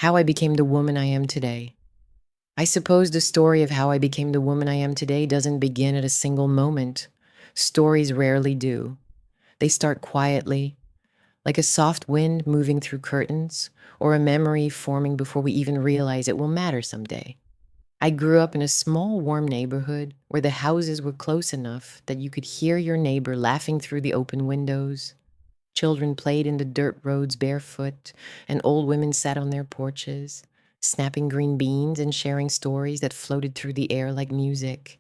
How I became the woman I am today. I suppose the story of how I became the woman I am today doesn't begin at a single moment. Stories rarely do. They start quietly, like a soft wind moving through curtains, or a memory forming before we even realize it will matter someday. I grew up in a small, warm neighborhood where the houses were close enough that you could hear your neighbor laughing through the open windows. Children played in the dirt roads barefoot, and old women sat on their porches, snapping green beans and sharing stories that floated through the air like music.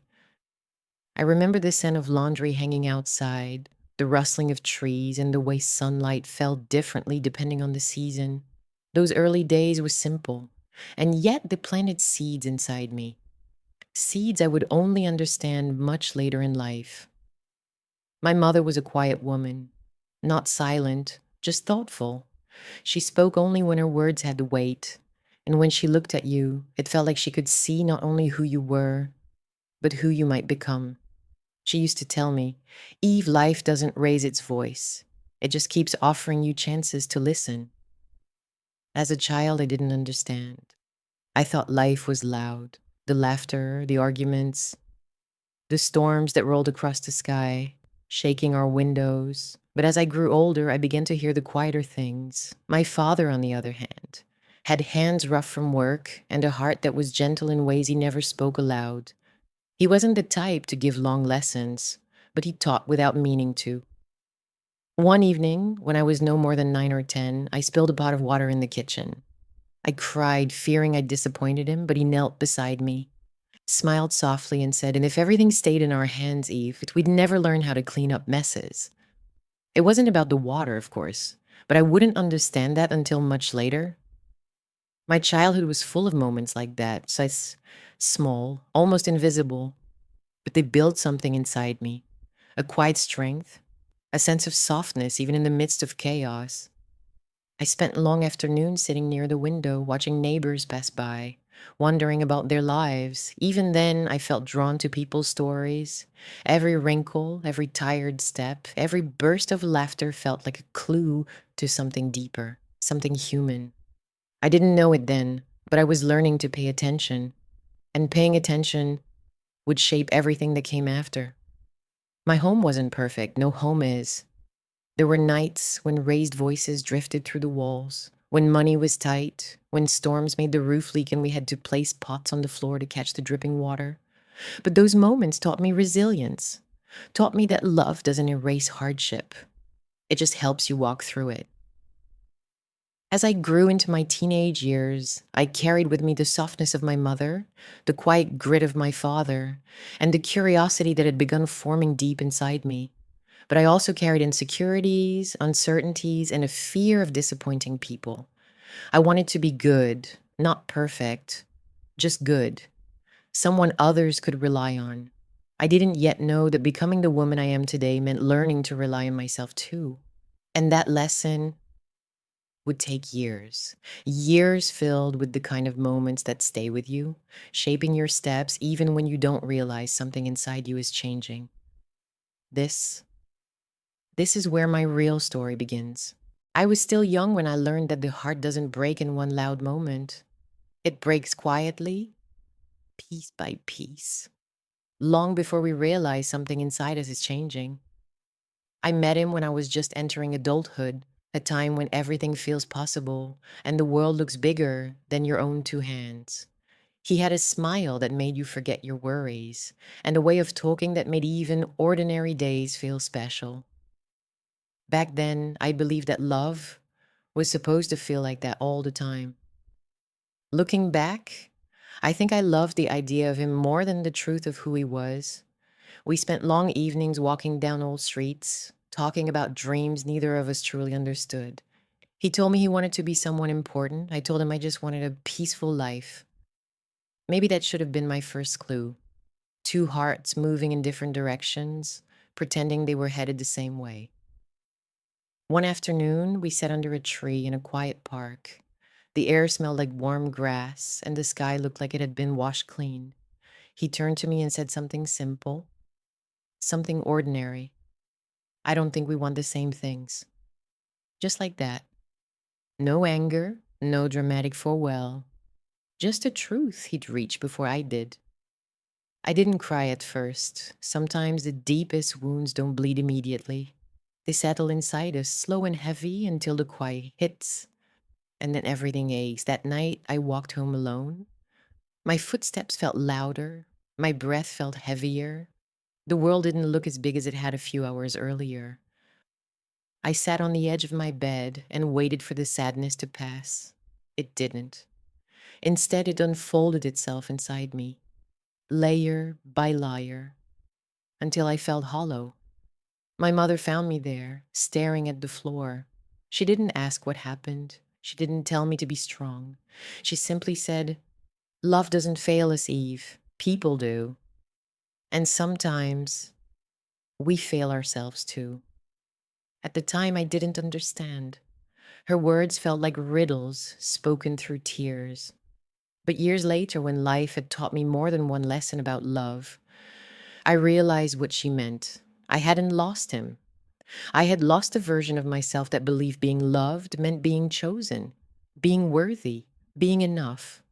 I remember the scent of laundry hanging outside, the rustling of trees, and the way sunlight fell differently depending on the season. Those early days were simple, and yet they planted seeds inside me. Seeds I would only understand much later in life. My mother was a quiet woman, not silent, just thoughtful. She spoke only when her words had weight, and when she looked at you, it felt like she could see not only who you were, but who you might become. She used to tell me, Eve, life doesn't raise its voice. It just keeps offering you chances to listen. As a child, I didn't understand. I thought life was loud. The laughter, the arguments, the storms that rolled across the sky, shaking our windows. But as I grew older, I began to hear the quieter things. My father, on the other hand, had hands rough from work and a heart that was gentle in ways he never spoke aloud. He wasn't the type to give long lessons, but he taught without meaning to. One evening, when I was no more than 9 or 10, I spilled a pot of water in the kitchen. I cried, fearing I'd disappointed him, but he knelt beside me, smiled softly, and said, "And if everything stayed in our hands, Eve, we'd never learn how to clean up messes." It wasn't about the water, of course, but I wouldn't understand that until much later. My childhood was full of moments like that, small, almost invisible, but they built something inside me, a quiet strength, a sense of softness even in the midst of chaos. I spent long afternoons sitting near the window, watching neighbors pass by, wondering about their lives. Even then, I felt drawn to people's stories. Every wrinkle, every tired step, every burst of laughter felt like a clue to something deeper, something human. I didn't know it then, but I was learning to pay attention, and paying attention would shape everything that came after. My home wasn't perfect, no home is. There were nights when raised voices drifted through the walls, when money was tight, when storms made the roof leak and we had to place pots on the floor to catch the dripping water. But those moments taught me resilience, taught me that love doesn't erase hardship. It just helps you walk through it. As I grew into my teenage years, I carried with me the softness of my mother, the quiet grit of my father, and the curiosity that had begun forming deep inside me. But I also carried insecurities, uncertainties, and a fear of disappointing people. I wanted to be good, not perfect, just good, someone others could rely on. I didn't yet know that becoming the woman I am today meant learning to rely on myself too. And that lesson would take years, years filled with the kind of moments that stay with you, shaping your steps even when you don't realize something inside you is changing. This This is where my real story begins. I was still young when I learned that the heart doesn't break in one loud moment. It breaks quietly, piece by piece, long before we realize something inside us is changing. I met him when I was just entering adulthood, a time when everything feels possible and the world looks bigger than your own two hands. He had a smile that made you forget your worries, and a way of talking that made even ordinary days feel special. Back then, I believed that love was supposed to feel like that all the time. Looking back, I think I loved the idea of him more than the truth of who he was. We spent long evenings walking down old streets, talking about dreams neither of us truly understood. He told me he wanted to be someone important. I told him I just wanted a peaceful life. Maybe that should have been my first clue. Two hearts moving in different directions, pretending they were headed the same way. One afternoon, we sat under a tree in a quiet park. The air smelled like warm grass, and the sky looked like it had been washed clean. He turned to me and said something simple, something ordinary. "I don't think we want the same things." Just like that. No anger, No dramatic farewell, just a truth he'd reach before I did. I didn't cry at first. Sometimes the deepest wounds don't bleed immediately. They settle inside us, slow and heavy, until the quiet hits, and then everything aches. That night, I walked home alone. My footsteps felt louder. My breath felt heavier. The world didn't look as big as it had a few hours earlier. I sat on the edge of my bed and waited for the sadness to pass. It didn't. Instead, it unfolded itself inside me, layer by layer, until I felt hollow. My mother found me there, staring at the floor. She didn't ask what happened. She didn't tell me to be strong. She simply said, "Love doesn't fail us, Eve. People do. And sometimes we fail ourselves too." At the time, I didn't understand. Her words felt like riddles spoken through tears. But years later, when life had taught me more than one lesson about love, I realized what she meant. I hadn't lost him. I had lost a version of myself that believed being loved meant being chosen, being worthy, being enough.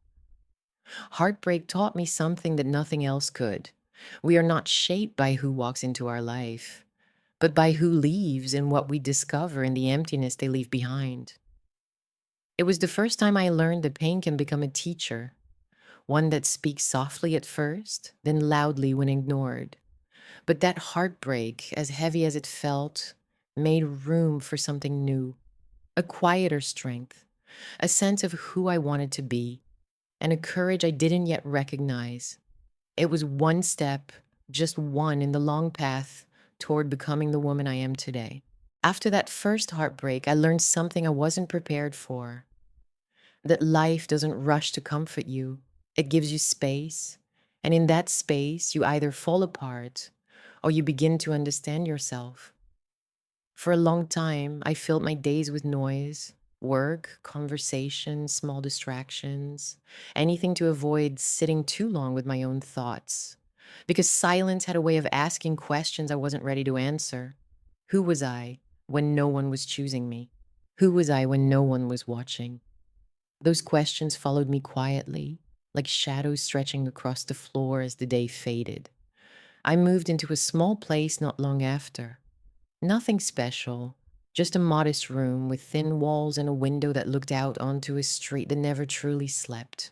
Heartbreak taught me something that nothing else could. We are not shaped by who walks into our life, but by who leaves and what we discover in the emptiness they leave behind. It was the first time I learned that pain can become a teacher, one that speaks softly at first, then loudly when ignored. But that heartbreak, as heavy as it felt, made room for something new, a quieter strength, a sense of who I wanted to be, and a courage I didn't yet recognize. It was one step, just one in the long path toward becoming the woman I am today. After that first heartbreak, I learned something I wasn't prepared for, that life doesn't rush to comfort you. It gives you space. And in that space, you either fall apart or you begin to understand yourself. For a long time, I filled my days with noise, work, conversation, small distractions, anything to avoid sitting too long with my own thoughts. Because silence had a way of asking questions I wasn't ready to answer. Who was I when no one was choosing me? Who was I when no one was watching? Those questions followed me quietly, like shadows stretching across the floor as the day faded. I moved into a small place not long after. Nothing special, just a modest room with thin walls and a window that looked out onto a street that never truly slept.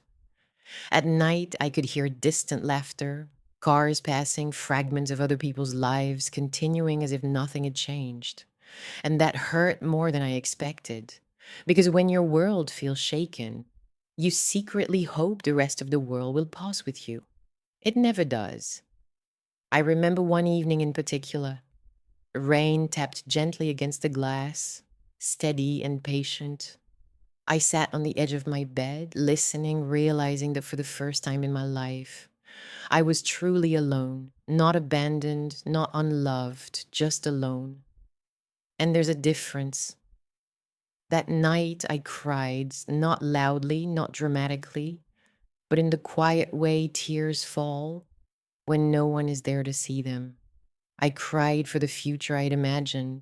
At night, I could hear distant laughter, cars passing, fragments of other people's lives continuing as if nothing had changed. And that hurt more than I expected. Because when your world feels shaken, you secretly hope the rest of the world will pause with you. It never does. I remember one evening in particular. Rain tapped gently against the glass, steady and patient. I sat on the edge of my bed, listening, realizing that for the first time in my life, I was truly alone, not abandoned, not unloved, just alone. And there's a difference. That night I cried, not loudly, not dramatically, but in the quiet way tears fall when no one is there to see them. I cried for the future I'd imagined,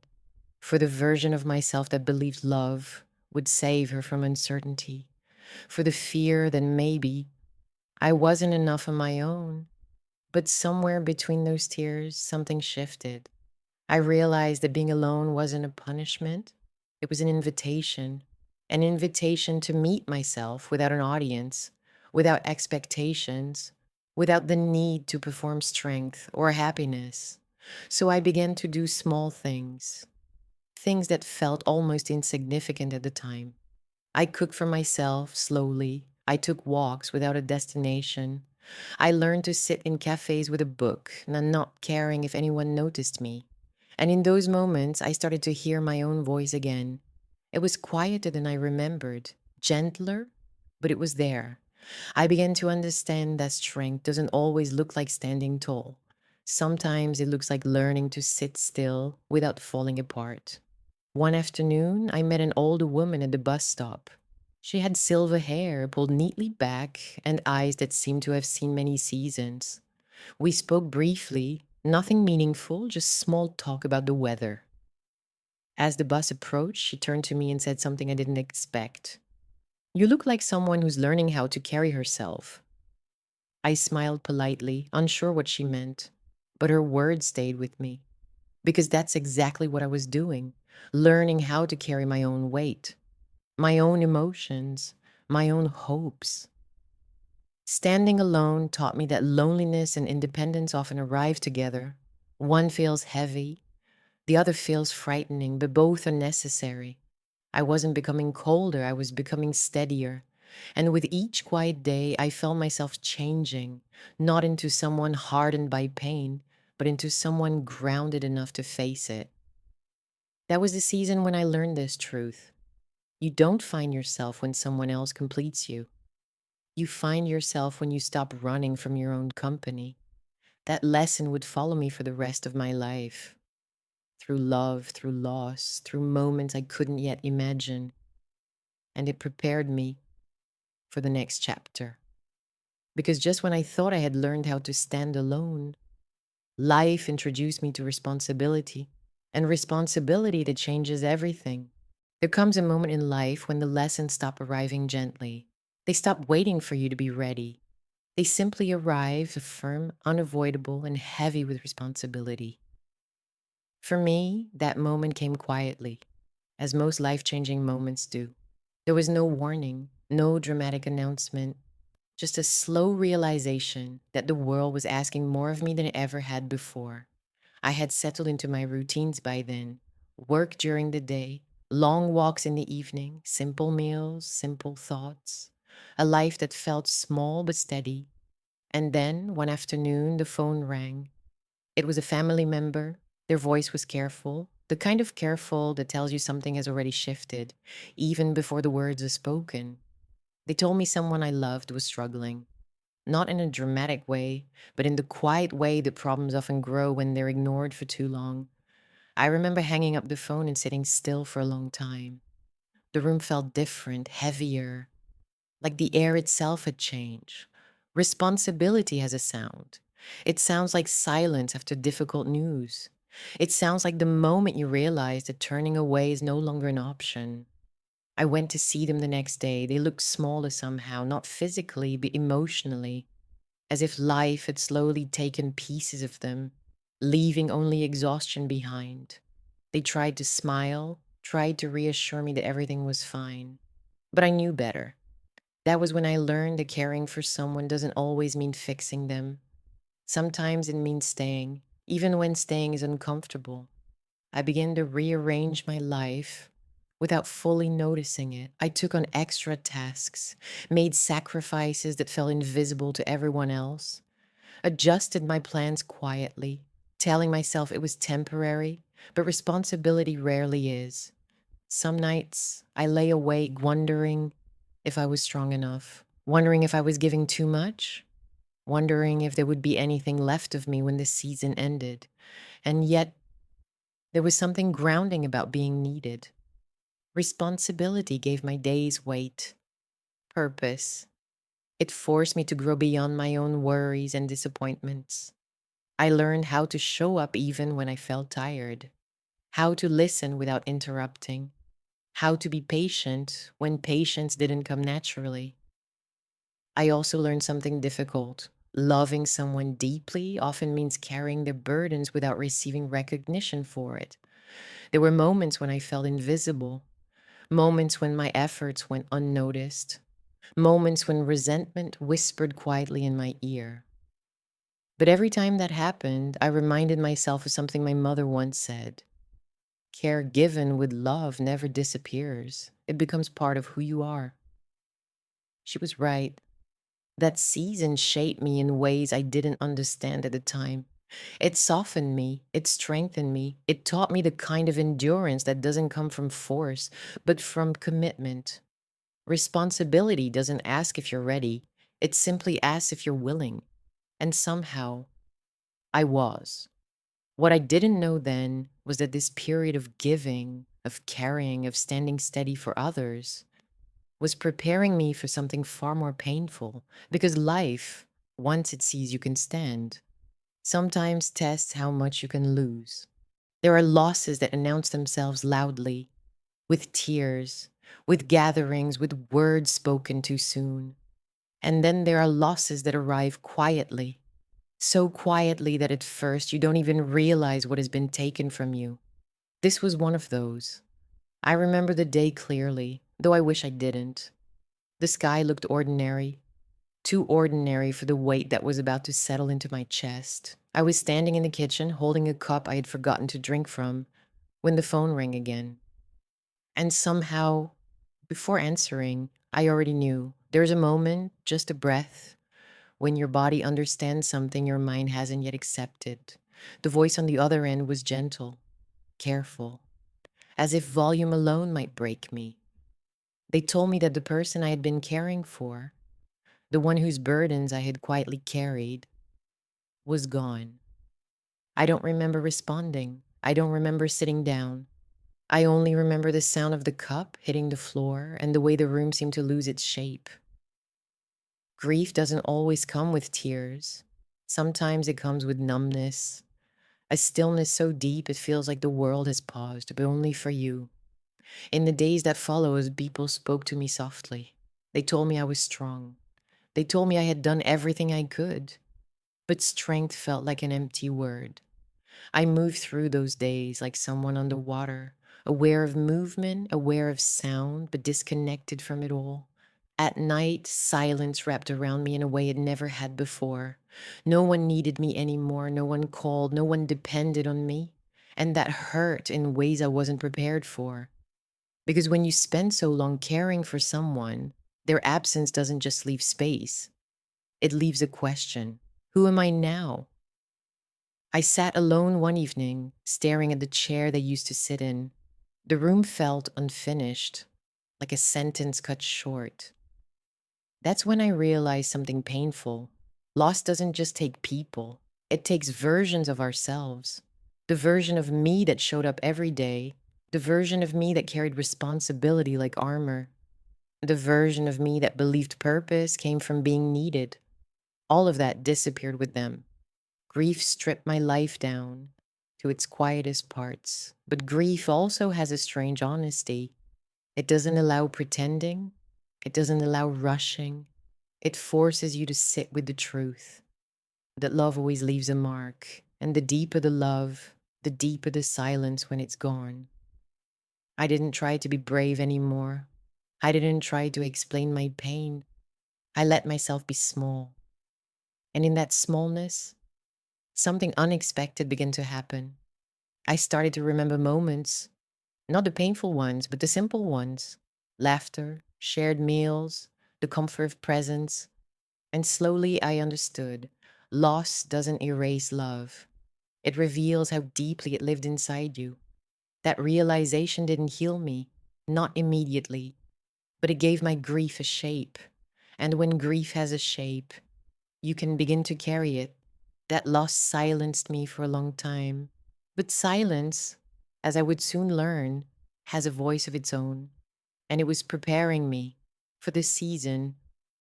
for the version of myself that believed love would save her from uncertainty, for the fear that maybe I wasn't enough on my own. But somewhere between those tears, something shifted. I realized that being alone wasn't a punishment, it was an invitation to meet myself without an audience, without expectations, without the need to perform strength or happiness. So I began to do small things, things that felt almost insignificant at the time. I cooked for myself slowly. I took walks without a destination. I learned to sit in cafes with a book and not caring if anyone noticed me. And in those moments, I started to hear my own voice again. It was quieter than I remembered, gentler, but it was there. I began to understand that strength doesn't always look like standing tall. Sometimes it looks like learning to sit still without falling apart. One afternoon, I met an older woman at the bus stop. She had silver hair pulled neatly back and eyes that seemed to have seen many seasons. We spoke briefly, nothing meaningful, just small talk about the weather. As the bus approached, she turned to me and said something I didn't expect. You look like someone who's learning how to carry herself. I smiled politely, unsure what she meant, but her words stayed with me because that's exactly what I was doing, learning how to carry my own weight, my own emotions, my own hopes. Standing alone taught me that loneliness and independence often arrive together. One feels heavy, the other feels frightening, but both are necessary. I wasn't becoming colder, I was becoming steadier. And with each quiet day, I felt myself changing, not into someone hardened by pain, but into someone grounded enough to face it. That was the season when I learned this truth. You don't find yourself when someone else completes you. You find yourself when you stop running from your own company. That lesson would follow me for the rest of my life. Through love, through loss, through moments I couldn't yet imagine. And it prepared me for the next chapter. Because just when I thought I had learned how to stand alone, life introduced me to responsibility. And responsibility that changes everything. There comes a moment in life when the lessons stop arriving gently. They stop waiting for you to be ready. They simply arrive firm, unavoidable, and heavy with responsibility. For me, that moment came quietly, as most life changing moments do. There was no warning, no dramatic announcement, just a slow realization that the world was asking more of me than it ever had before. I had settled into my routines by then: work during the day, long walks in the evening, simple meals, simple thoughts, a life that felt small but steady. And then, one afternoon, the phone rang. It was a family member. Their voice was careful, the kind of careful that tells you something has already shifted, even before the words are spoken. They told me someone I loved was struggling, not in a dramatic way, but in the quiet way that problems often grow when they're ignored for too long. I remember hanging up the phone and sitting still for a long time. The room felt different, heavier, like the air itself had changed. Responsibility has a sound. It sounds like silence after difficult news. It sounds like the moment you realize that turning away is no longer an option. I went to see them the next day. They looked smaller somehow, not physically, but emotionally, as if life had slowly taken pieces of them, leaving only exhaustion behind. They tried to smile, tried to reassure me that everything was fine. But I knew better. That was when I learned that caring for someone doesn't always mean fixing them. Sometimes it means staying, even when staying is uncomfortable. I began to rearrange my life without fully noticing it. I took on extra tasks, made sacrifices that felt invisible to everyone else, adjusted my plans quietly, telling myself it was temporary, but responsibility rarely is. Some nights I lay awake wondering if I was strong enough, wondering if I was giving too much, wondering if there would be anything left of me when the season ended. And yet, there was something grounding about being needed. Responsibility gave my days weight, purpose. It forced me to grow beyond my own worries and disappointments. I learned how to show up even when I felt tired, how to listen without interrupting, how to be patient when patience didn't come naturally. I also learned something difficult. Loving someone deeply often means carrying their burdens without receiving recognition for it. There were moments when I felt invisible, moments when my efforts went unnoticed, moments when resentment whispered quietly in my ear. But every time that happened, I reminded myself of something my mother once said: care given with love never disappears, it becomes part of who you are. She was right. That season shaped me in ways I didn't understand at the time. It softened me, it strengthened me, it taught me the kind of endurance that doesn't come from force, but from commitment. Responsibility doesn't ask if you're ready, it simply asks if you're willing. And somehow, I was. What I didn't know then was that this period of giving, of carrying, of standing steady for others was preparing me for something far more painful, because life, once it sees you can stand, sometimes tests how much you can lose. There are losses that announce themselves loudly, with tears, with gatherings, with words spoken too soon. And then there are losses that arrive quietly, so quietly that at first you don't even realize what has been taken from you. This was one of those. I remember the day clearly, though I wish I didn't. The sky looked ordinary, too ordinary for the weight that was about to settle into my chest. I was standing in the kitchen holding a cup I had forgotten to drink from when the phone rang again. And somehow, before answering, I already knew. There's a moment, just a breath, when your body understands something your mind hasn't yet accepted. The voice on the other end was gentle, careful, as if volume alone might break me. They told me that the person I had been caring for, the one whose burdens I had quietly carried, was gone. I don't remember responding. I don't remember sitting down. I only remember the sound of the cup hitting the floor and the way the room seemed to lose its shape. Grief doesn't always come with tears. Sometimes it comes with numbness, a stillness so deep it feels like the world has paused, but only for you. In the days that followed, people spoke to me softly. They told me I was strong. They told me I had done everything I could. But strength felt like an empty word. I moved through those days like someone underwater, aware of movement, aware of sound, but disconnected from it all. At night, silence wrapped around me in a way it never had before. No one needed me anymore. No one called. No one depended on me. And that hurt in ways I wasn't prepared for. Because when you spend so long caring for someone, their absence doesn't just leave space, it leaves a question. Who am I now? I sat alone one evening, staring at the chair they used to sit in. The room felt unfinished, like a sentence cut short. That's when I realized something painful. Loss doesn't just take people, it takes versions of ourselves. The version of me that showed up every day, the version of me that carried responsibility like armor, the version of me that believed purpose came from being needed. All of that disappeared with them. Grief stripped my life down to its quietest parts. But grief also has a strange honesty. It doesn't allow pretending, it doesn't allow rushing. It forces you to sit with the truth that love always leaves a mark. And the deeper the love, the deeper the silence when it's gone. I didn't try to be brave anymore. I didn't try to explain my pain. I let myself be small. And in that smallness, something unexpected began to happen. I started to remember moments, not the painful ones, but the simple ones. Laughter, shared meals, the comfort of presence. And slowly I understood. Loss doesn't erase love. It reveals how deeply it lived inside you. That realization didn't heal me, not immediately, but it gave my grief a shape. And when grief has a shape, you can begin to carry it. That loss silenced me for a long time. But silence, as I would soon learn, has a voice of its own. And it was preparing me for the season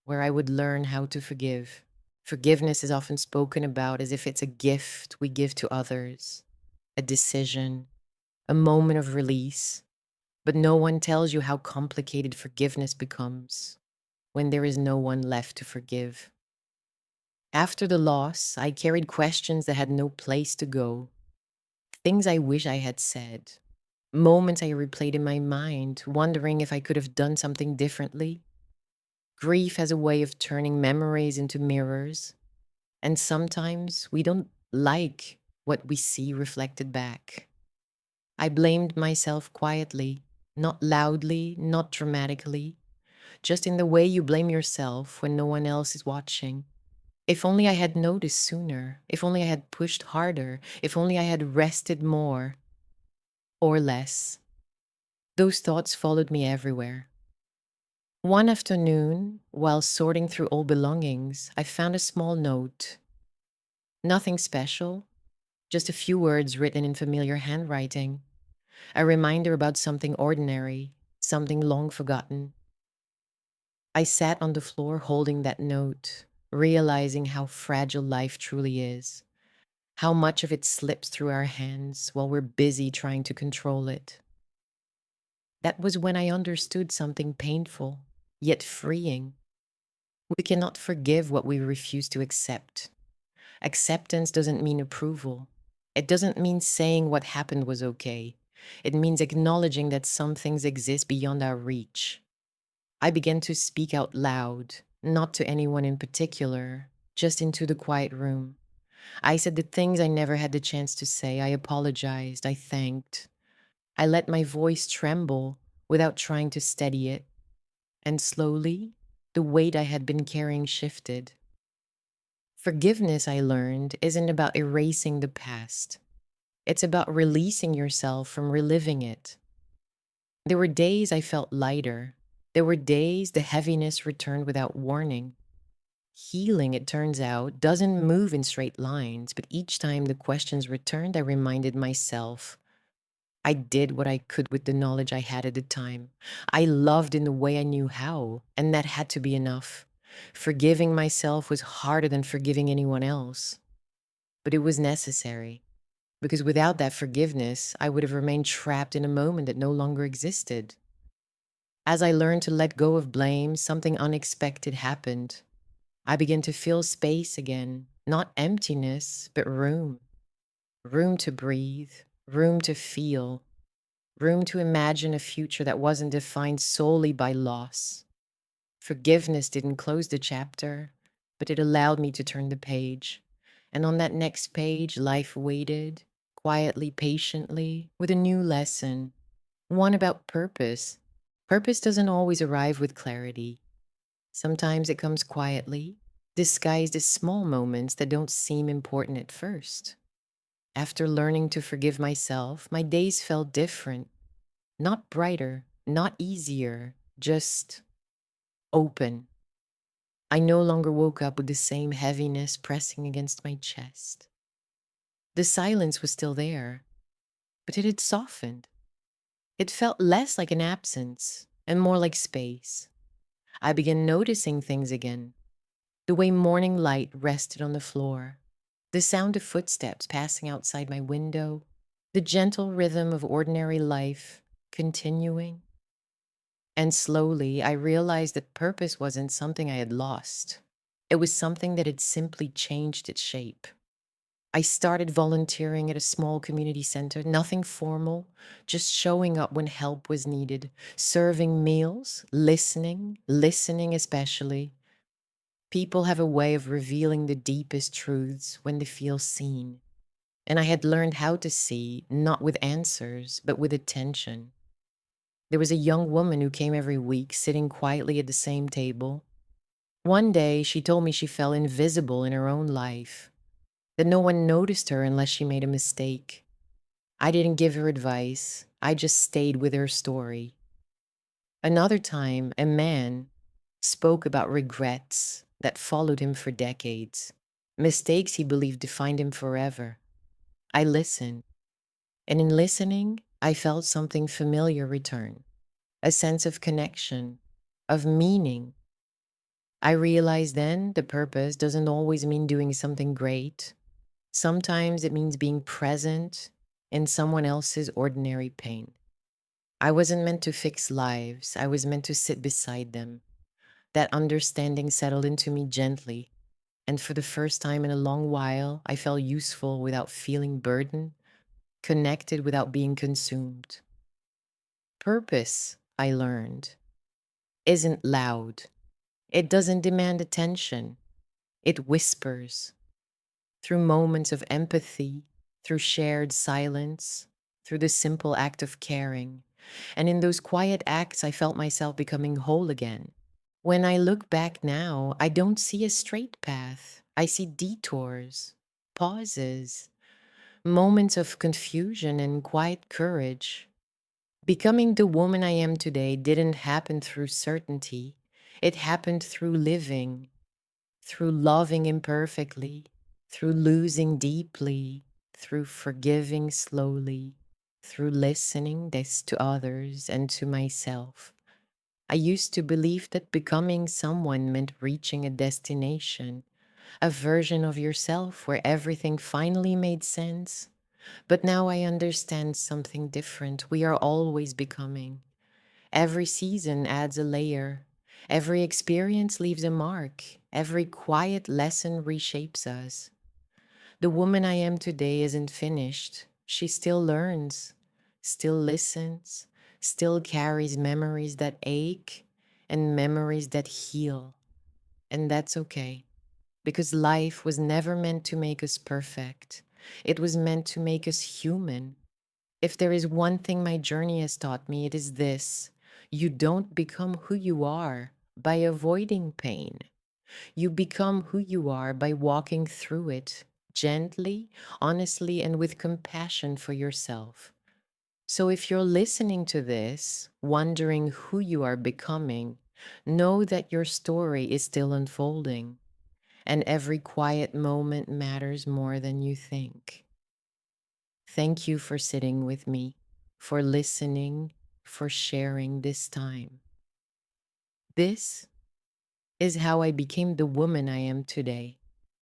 where I would learn how to forgive. Forgiveness is often spoken about as if it's a gift we give to others, a decision, a moment of release. But no one tells you how complicated forgiveness becomes when there is no one left to forgive. After the loss, I carried questions that had no place to go, things I wish I had said, moments I replayed in my mind, wondering if I could have done something differently. Grief has a way of turning memories into mirrors, and sometimes we don't like what we see reflected back. I blamed myself quietly, not loudly, not dramatically, just in the way you blame yourself when no one else is watching. If only I had noticed sooner, if only I had pushed harder, if only I had rested more or less. Those thoughts followed me everywhere. One afternoon, while sorting through old belongings, I found a small note. Nothing special, just a few words written in familiar handwriting. A reminder about something ordinary, something long forgotten. I sat on the floor holding that note, realizing how fragile life truly is, how much of it slips through our hands while we're busy trying to control it. That was when I understood something painful, yet freeing. We cannot forgive what we refuse to accept. Acceptance doesn't mean approval. It doesn't mean saying what happened was okay. It means acknowledging that some things exist beyond our reach. I began to speak out loud, not to anyone in particular, just into the quiet room. I said the things I never had the chance to say. I apologized. I thanked. I let my voice tremble without trying to steady it. And slowly, the weight I had been carrying shifted. Forgiveness, I learned, isn't about erasing the past. It's about releasing yourself from reliving it. There were days I felt lighter. There were days the heaviness returned without warning. Healing, it turns out, doesn't move in straight lines, but each time the questions returned, I reminded myself I did what I could with the knowledge I had at the time. I loved in the way I knew how, and that had to be enough. Forgiving myself was harder than forgiving anyone else, but it was necessary. Because without that forgiveness, I would have remained trapped in a moment that no longer existed. As I learned to let go of blame, something unexpected happened. I began to feel space again, not emptiness, but room. Room to breathe, room to feel, room to imagine a future that wasn't defined solely by loss. Forgiveness didn't close the chapter, but it allowed me to turn the page. And on that next page, life waited, quietly, patiently, with a new lesson, one about purpose. Purpose doesn't always arrive with clarity. Sometimes it comes quietly, disguised as small moments that don't seem important at first. After learning to forgive myself, my days felt different. Not brighter, not easier, just open. I no longer woke up with the same heaviness pressing against my chest. The silence was still there, but it had softened. It felt less like an absence and more like space. I began noticing things again. The way morning light rested on the floor, the sound of footsteps passing outside my window, the gentle rhythm of ordinary life continuing. And slowly, I realized that purpose wasn't something I had lost. It was something that had simply changed its shape. I started volunteering at a small community center, nothing formal, just showing up when help was needed, serving meals, listening especially. People have a way of revealing the deepest truths when they feel seen. And I had learned how to see, not with answers, but with attention. There was a young woman who came every week, sitting quietly at the same table. One day, she told me she felt invisible in her own life, that no one noticed her unless she made a mistake. I didn't give her advice, I just stayed with her story. Another time, a man spoke about regrets that followed him for decades, mistakes he believed defined him forever. I listened, and in listening, I felt something familiar return, a sense of connection, of meaning. I realized then the purpose doesn't always mean doing something great. Sometimes it means being present in someone else's ordinary pain. I wasn't meant to fix lives, I was meant to sit beside them. That understanding settled into me gently, and for the first time in a long while, I felt useful without feeling burdened, connected without being consumed. Purpose, I learned, isn't loud. It doesn't demand attention. It whispers through moments of empathy, through shared silence, through the simple act of caring. And in those quiet acts, I felt myself becoming whole again. When I look back now, I don't see a straight path. I see detours, pauses, moments of confusion and quiet courage. Becoming the woman I am today didn't happen through certainty. It happened through living, through loving imperfectly, through losing deeply, through forgiving slowly, through listening this to others and to myself. I used to believe that becoming someone meant reaching a destination, a version of yourself where everything finally made sense. But now I understand something different. We are always becoming. Every season adds a layer. Every experience leaves a mark. Every quiet lesson reshapes us. The woman I am today isn't finished. She still learns, still listens, still carries memories that ache and memories that heal. And that's okay, because life was never meant to make us perfect. It was meant to make us human. If there is one thing my journey has taught me, it is this: you don't become who you are by avoiding pain. You become who you are by walking through it gently, honestly, and with compassion for yourself. So if you're listening to this, wondering who you are becoming, know that your story is still unfolding, and every quiet moment matters more than you think. Thank you for sitting with me, for listening, for sharing this time. This is how I became the woman I am today.